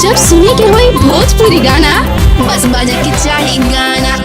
जब सुने के होई भोजपुरी गाना बस बजे के चाही गाना।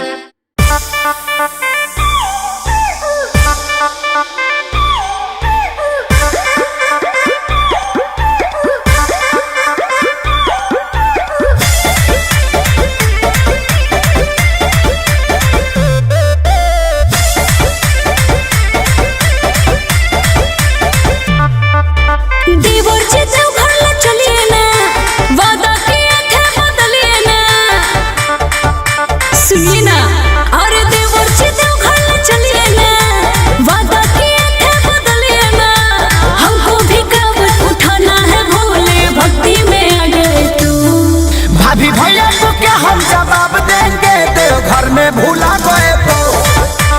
हम जवाब देंगे देवघर में भूला गए तो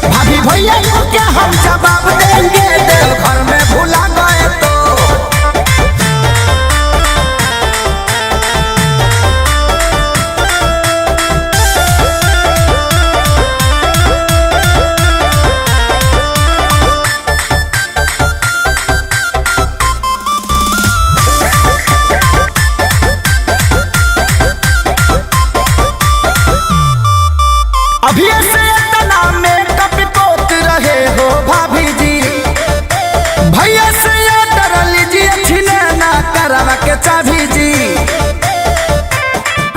भाभी भैया को क्या हम जवाब देंगे देवघर में भूला गए तो। अभी से इतना मेकअप पोत रहे हो भाभी जी, भैया से डर लीजिए छीने ना करवा के चाभी जी।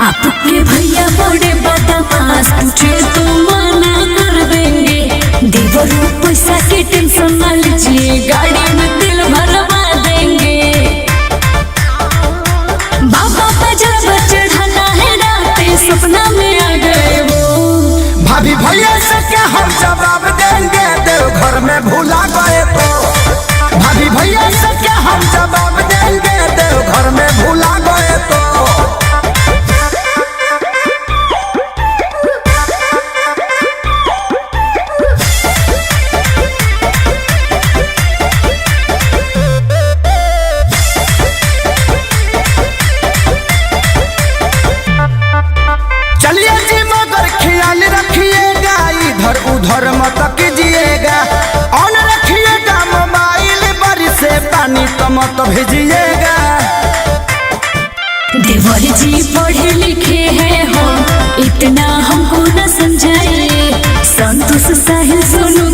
आपके भैया बड़े बदमाश, पूछे तो मना कर देंगे। देवरू पैसा के टेंशन ना लीजिए, गाड़ी में तेल भरवा देंगे। बाबा बजा चढ़ाना है रातें सपना में आ गए वो। भाभी भैया से क्या हम जवाब देंगे देवघर में भूला गए तो भाभी भैया से क्या हम जवाब देंगे देवघर में भूला गए तो। चलिए जी मगर ख्याल रखिएगा, इधर उधर मत कीजिएगा, ऑन रखिएगा मोबाइल, बारिश से पानी तो मत भेजिएगा। देवर जी पढ़े लिखे हैं हो, इतना हमको न समझाइए। संतोष साहिल सोनू